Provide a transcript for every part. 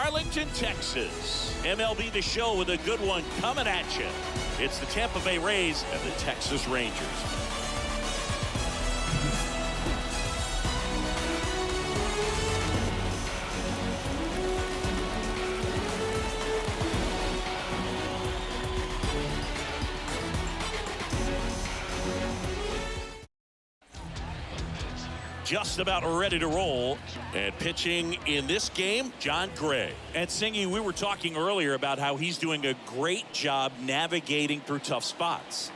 Arlington, Texas. MLB The Show with a good one coming at you. It's the Tampa Bay Rays and the Texas Rangers. Just about ready to roll, and pitching in this game, John Gray. And Singy, we were talking earlier about how he's doing a great job navigating through tough spots.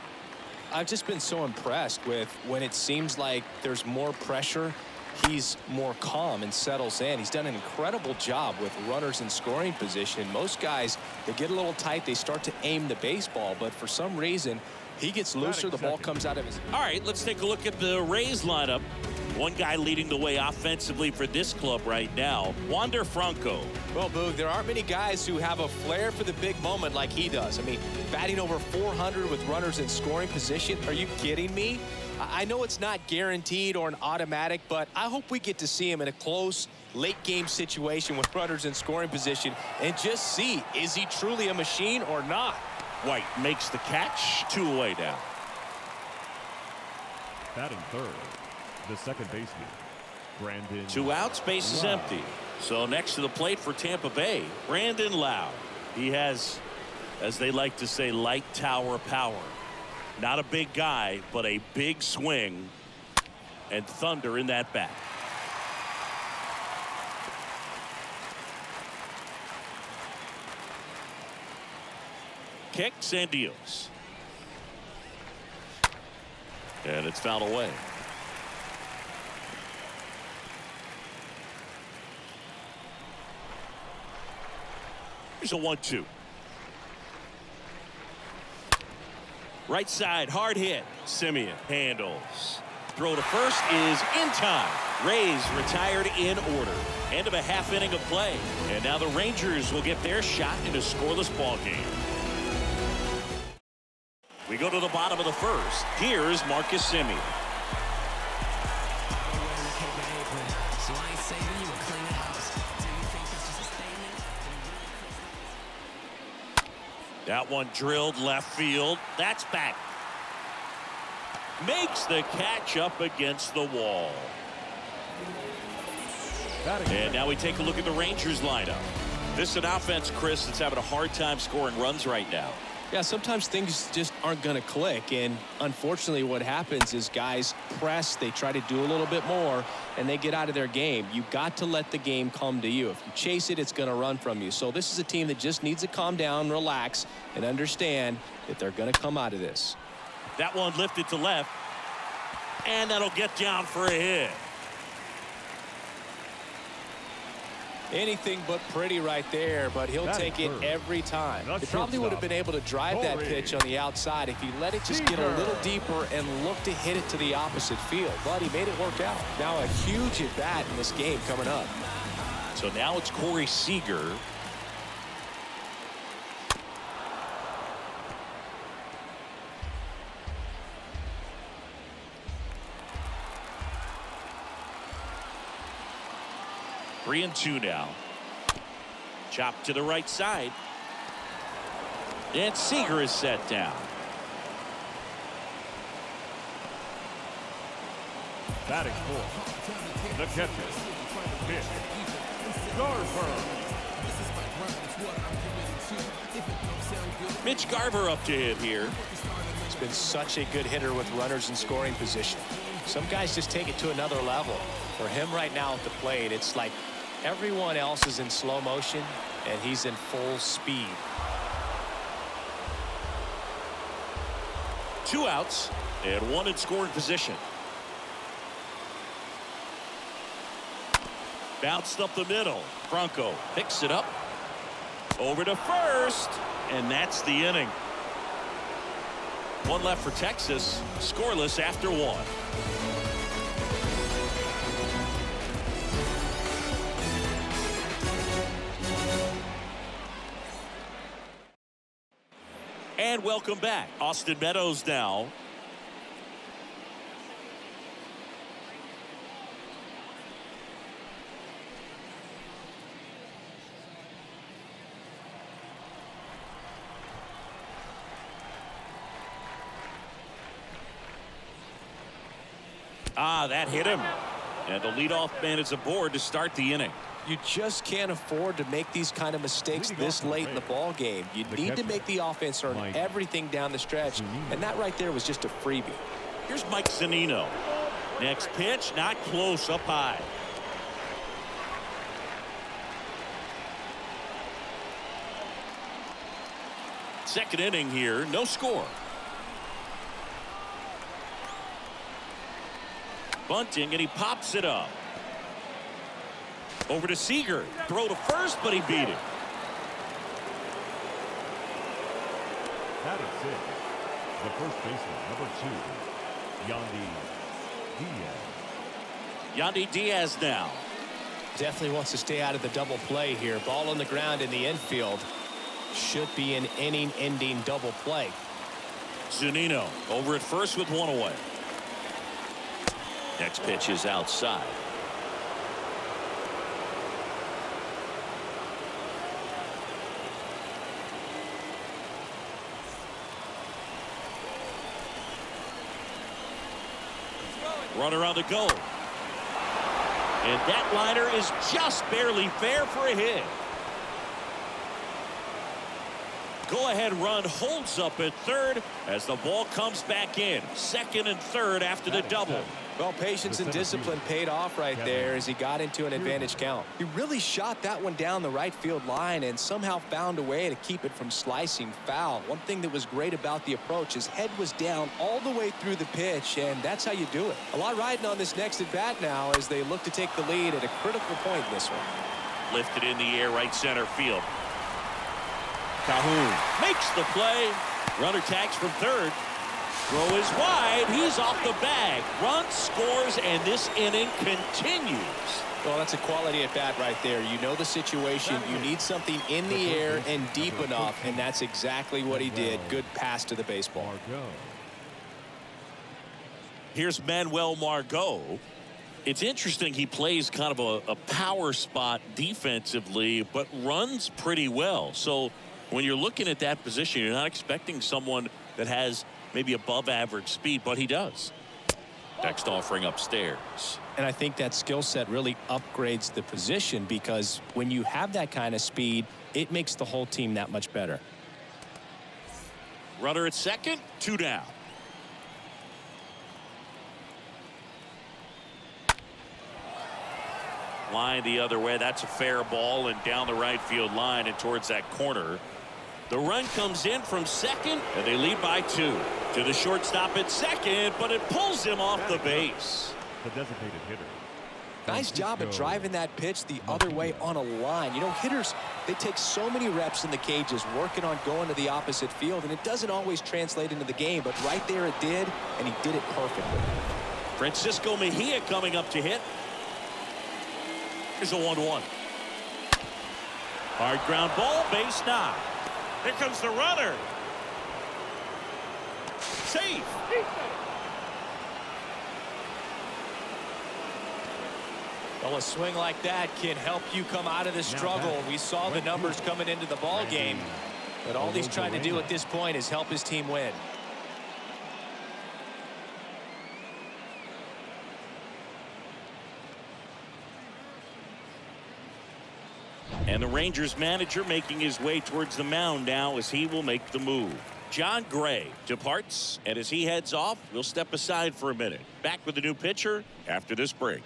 I've just been so impressed with when it seems like there's more pressure, he's more calm and settles in. He's done an incredible job with runners in scoring position. Most guys, they get a little tight, they start to aim the baseball, but for some reason, he gets looser, the ball comes out of his... All right, let's take a look at the Rays lineup. One guy leading the way offensively for this club right now, Wander Franco. Well, Boog, there aren't many guys who have a flair for the big moment like he does. I mean, batting over 400 with runners in scoring position. Are you kidding me? I know it's not guaranteed or an automatic, but I hope we get to see him in a close, late-game situation with runners in scoring position and just see, is he truly a machine or not? White makes the catch, 2 away now. Batting third, the second baseman, Brandon. 2 outs, base is empty. So next to the plate for Tampa Bay, Brandon Lowe. He has, as they like to say, light tower power. Not a big guy, but a big swing and thunder in that bat. Kicks and deals. And it's fouled away. Here's a 1-2. Right side, hard hit. Simeon handles. Throw to first is in time. Rays retired in order. End of a half inning of play. And now the Rangers will get their shot in a scoreless ball game. We go to the bottom of the first. Here's Marcus Simeon. That one drilled left field. That's back. Makes the catch up against the wall. And now we take a look at the Rangers lineup. This is an offense, Chris, that's having a hard time scoring runs right now. Yeah, sometimes things just aren't going to click, and unfortunately what happens is guys press, they try to do a little bit more, and they get out of their game. You've got to let the game come to you. If you chase it, it's going to run from you. So this is a team that just needs to calm down, relax, and understand that they're going to come out of this. That one lifted to left, and that'll get down for a hit. Anything but pretty right there, but he'll take it every time. He probably would have been able to drive that pitch on the outside if he let it just get a little deeper and look to hit it to the opposite field, but he made it work out. Now a huge at bat in this game coming up. So now it's Corey Seager. Three and two now. Chop to the right side. And Seager is set down. Batting fourth, the catcher, Mitch Garver up to hit here. He's been such a good hitter with runners in scoring position. Some guys just take it to another level. For him right now at the plate, it's like everyone else is in slow motion and he's in full speed. 2 outs and 1 in scoring position. Bounced up the middle. Franco picks it up. Over to first. And that's the inning. 1 left for Texas. Scoreless after 1. And welcome back. Austin Meadows now. That hit him. And the leadoff man is aboard to start the inning. You just can't afford to make these kind of mistakes this late in the ball game. You need to make the offense earn everything down the stretch, and that right there was just a freebie. Here's Mike Zunino. Next pitch, not close, up high. Second inning here, no score. Bunting, and he pops it up. Over to Seager. Throw to first, but he beat it. That is it. The first baseman, number 2, Yandy Diaz. Yandy Diaz now. Definitely wants to stay out of the double play here. Ball on the ground in the infield. Should be an inning-ending double play. Zunino over at first with one away. Next pitch is outside. Runner on the go. And that liner is just barely fair for a hit. Go-ahead run holds up at third as the ball comes back in. Second and third after the double. Well, patience and discipline paid off right there as he got into an advantage count. He really shot that one down the right field line and somehow found a way to keep it from slicing foul. One thing that was great about the approach, his head was down all the way through the pitch, and that's how you do it. A lot riding on this next at-bat now as they look to take the lead at a critical point in this one. Lifted in the air, right center field. Calhoun makes the play. Runner tags from third. Throw is wide. He's off the bag. Run scores, and this inning continues. Well, that's a quality at bat right there. You know the situation. You need something in the air and deep enough, and that's exactly what he did. Good pass to the baseball. Here's Manuel Margot. It's interesting, he plays kind of a power spot defensively, but runs pretty well. So when you're looking at that position, you're not expecting someone that has maybe above average speed, but he does. Next offering upstairs. And I think that skill set really upgrades the position, because when you have that kind of speed, it makes the whole team that much better. Runner at second, 2 down. Line the other way. That's a fair ball, and down the right field line and towards that corner. The run comes in from second, and they lead by 2. To the shortstop at second, but it pulls him off the base. The designated hitter. Nice job at driving that pitch the other way on a line. You know, hitters, they take so many reps in the cages working on going to the opposite field, and it doesn't always translate into the game, but right there it did, and he did it perfectly. Francisco Mejia coming up to hit. Here's a 1-1. Hard ground ball, base knock. Here comes the runner. Safe. Well, a swing like that can help you come out of the struggle. We saw the numbers coming into the ball game, but all he's trying to do at this point is help his team win. And the Rangers manager making his way towards the mound now as he will make the move. John Gray departs, and as he heads off, we'll step aside for a minute. Back with the new pitcher after this break.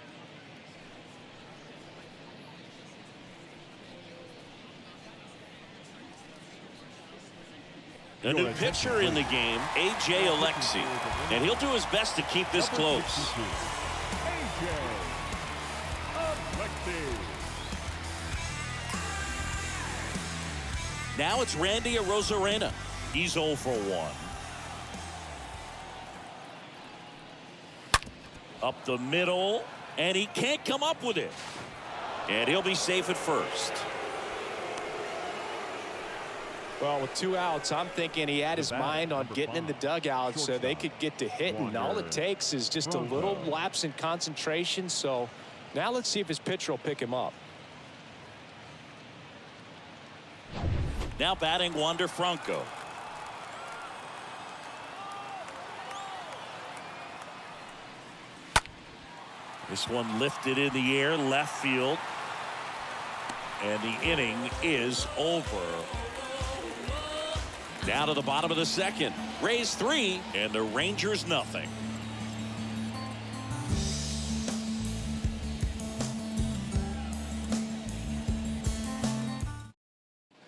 The new pitcher in the game, A.J. Alexy, and he'll do his best to keep this close. A.J. Alexy. Now it's Randy Arozarena. He's 0 for 1. Up the middle, and he can't come up with it. And he'll be safe at first. Well, with 2 outs, I'm thinking he had his mind on getting in the dugout so they could get to hitting. All it takes is just a little lapse in concentration. So now let's see if his pitcher will pick him up. Now batting Wander Franco. This one lifted in the air, left field. And the inning is over. Down to the bottom of the second. Rays 3 and the Rangers nothing.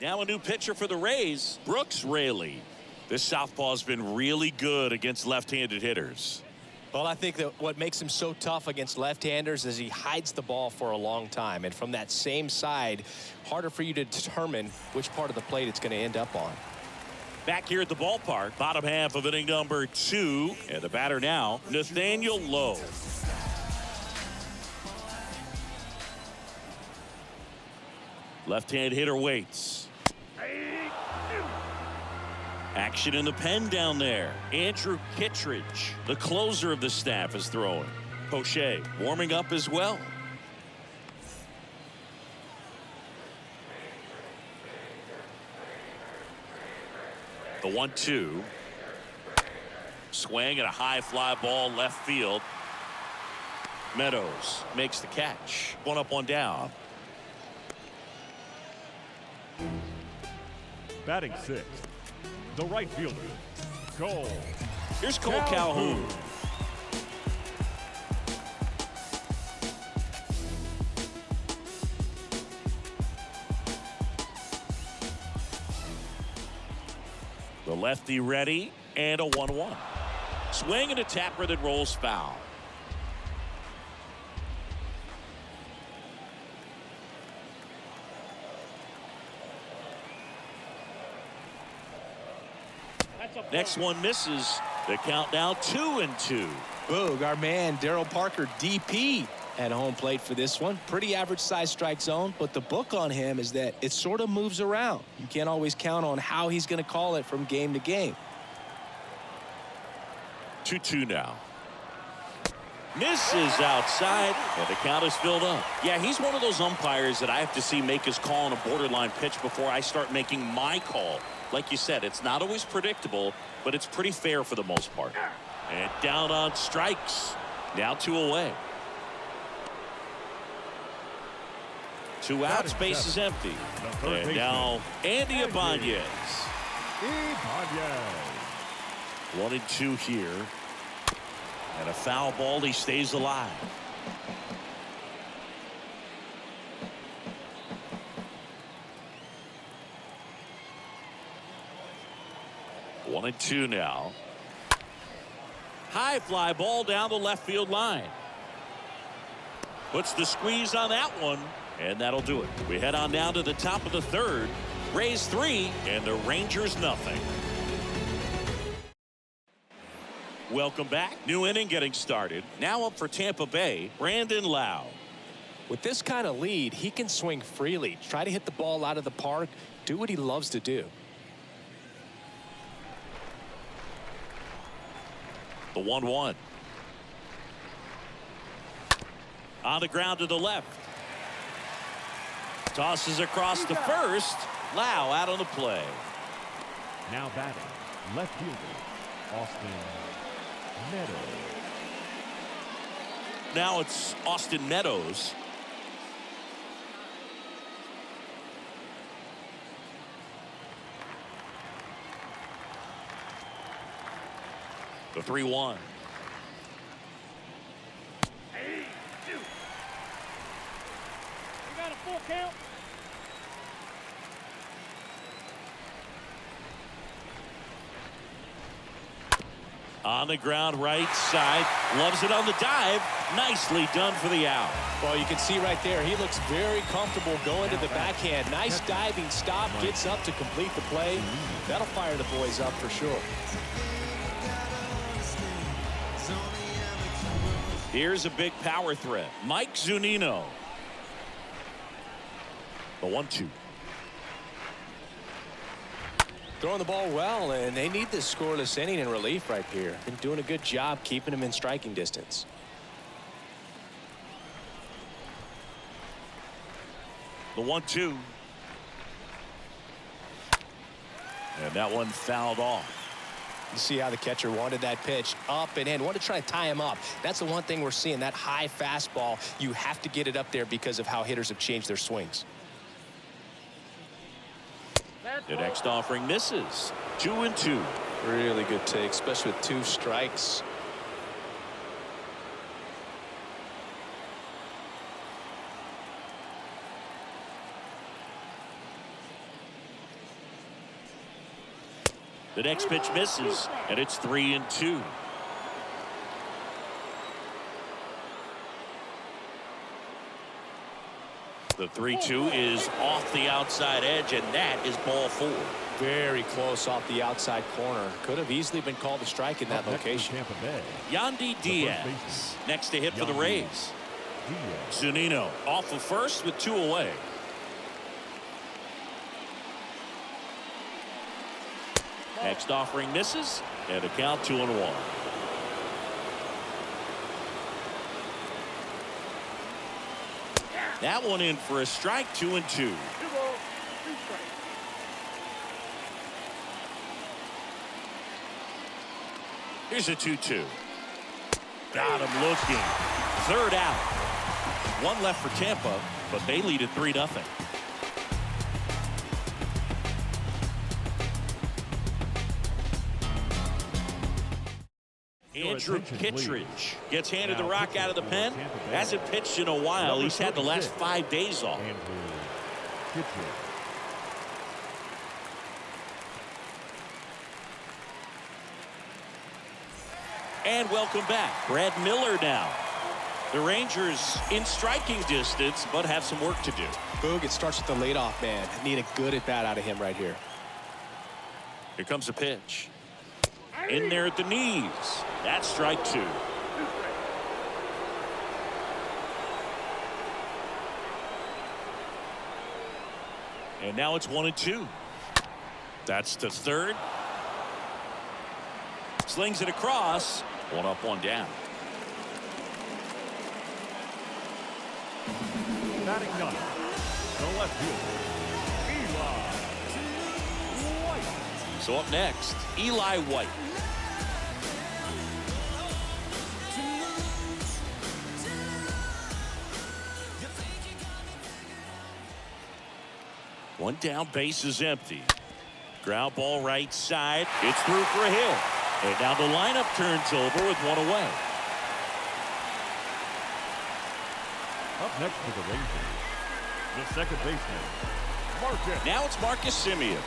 Now a new pitcher for the Rays, Brooks Raley. This southpaw's been really good against left-handed hitters. Well, I think that what makes him so tough against left-handers is he hides the ball for a long time. And from that same side, harder for you to determine which part of the plate it's going to end up on. Back here at the ballpark, bottom half of inning number 2. And the batter now, Nathaniel Lowe. Left-hand hitter waits. Action in the pen down there. Andrew Kittredge, the closer of the staff, is throwing. Poche warming up as well. The 1-2. Swing and a high fly ball left field. Meadows makes the catch. One up, one down. Batting sixth, the right fielder, Cole. Here's Cole Calhoun. The lefty ready, and a 1-1. Swing and a tapper that rolls foul. Next one misses. The count now 2-2. Boog, our man Daryl Parker, DP, at home plate for this one. Pretty average size strike zone, but the book on him is that it sort of moves around. You can't always count on how he's going to call it from game to game. 2-2 now. Misses outside, and the count is filled up. Yeah, he's one of those umpires that I have to see make his call on a borderline pitch before I start making my call. Like you said, it's not always predictable, but it's pretty fair for the most part. And down on strikes. Now 2 away. 2 outs, base is empty. And now Andy Ibanez. 1-2 here. And a foul ball, he stays alive. One and two now. High fly ball down the left field line. Puts the squeeze on that one, and that'll do it. We head on down to the top of the third. Rays 3 and the Rangers nothing. Welcome back. New inning getting started. Now up for Tampa Bay, Brandon Lowe. With this kind of lead, he can swing freely, try to hit the ball out of the park, do what he loves to do. The 1-1. On the ground to the left. Tosses across to first. Lowe out on the play. Now batting, left fielder, Austin Meadows. Now it's Austin Meadows. The 3-1. We got a full count. On the ground right side. Loves it on the dive. Nicely done for the out. Well, you can see right there, he looks very comfortable going to the backhand. Nice diving stop, gets up to complete the play. That'll fire the boys up for sure. Here's a big power threat. Mike Zunino. The 1-2. Throwing the ball well, and they need this scoreless inning in relief right here. Been doing a good job keeping him in striking distance. The 1-2. And that one fouled off. You see how the catcher wanted that pitch up and in. Wanted to try to tie him up. That's the one thing we're seeing, that high fastball. You have to get it up there because of how hitters have changed their swings. The next offering misses. 2-2. Really good take, especially with 2 strikes. The next pitch misses, and it's 3-2. The 3-2 is off the outside edge, and that is ball 4. Very close off the outside corner. Could have easily been called a strike in that location. Tampa Bay. Yandy Diaz next to hit for the Rays. Zunino off of first with 2 away. Next offering misses, and a count 2-1. That one in for a strike. 2-2. 2 balls, 2 strikes. Here's a 2-2. Got him looking. 3rd out. 1 left for Tampa, but they lead at 3-0. Andrew Kittredge gets handed the rock out of the pen. Hasn't pitched in a while. He's had the last 5 days off. And welcome back. Brad Miller now. The Rangers in striking distance, but have some work to do. Boog, it starts with the leadoff man. Need a good at-bat out of him right here. Here comes a pitch. In there at the knees. That's strike 2. And now it's 1-2. That's to 3rd. Slings it across. 1 up, 1 down. Batting 9. The left fielder, Eli White. So up next, Eli White. One down, base is empty. Ground ball right side. It's through for a hit. And now the lineup turns over with 1 away. Up next for the Rangers, the second baseman, Marcus. Now it's Marcus Semien.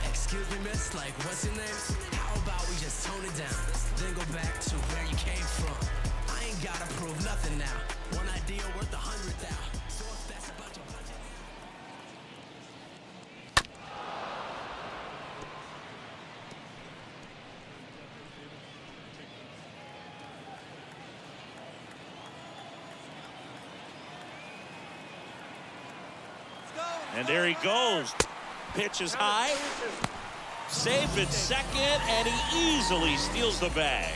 Excuse me, miss, like, what's your name? How about we just tone it down, then go back to where you came from? I ain't gotta prove nothing now. One idea worth 100,000. So if that's about your budget. And there he goes. Pitch is high. Safe at second, and he easily steals the bag.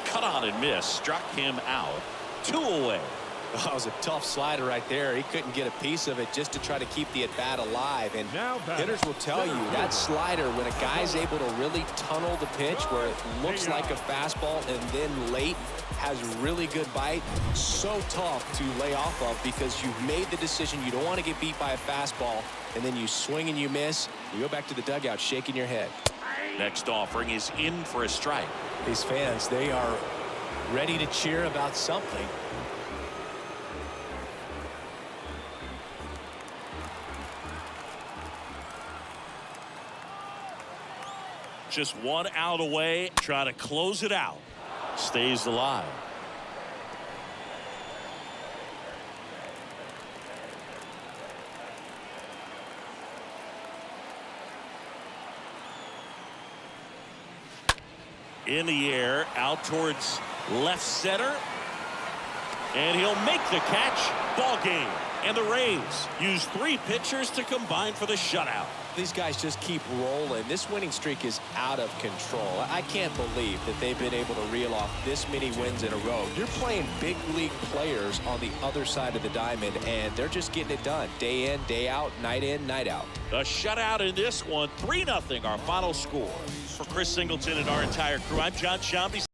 Cut on and miss. Struck him out. 2 away. That was a tough slider right there. He couldn't get a piece of it just to try to keep the at-bat alive. And hitters will tell you that slider, when a guy's able to really tunnel the pitch where it looks like a fastball and then late has really good bite, so tough to lay off of because you've made the decision you don't want to get beat by a fastball, and then you swing and you miss. You go back to the dugout shaking your head. Next offering is in for a strike. These fans, they are ready to cheer about something. Just 1 out away. Try to close it out. Stays alive. In the air, out towards left center. And he'll make the catch. Ball game. And the Rays use 3 pitchers to combine for the shutout. These guys just keep rolling. This winning streak is out of control. I can't believe that they've been able to reel off this many wins in a row. You're playing big league players on the other side of the diamond, and they're just getting it done. Day in, day out, night in, night out. A shutout in this one, 3-0 our final score. For Chris Singleton and our entire crew, I'm John Shambi.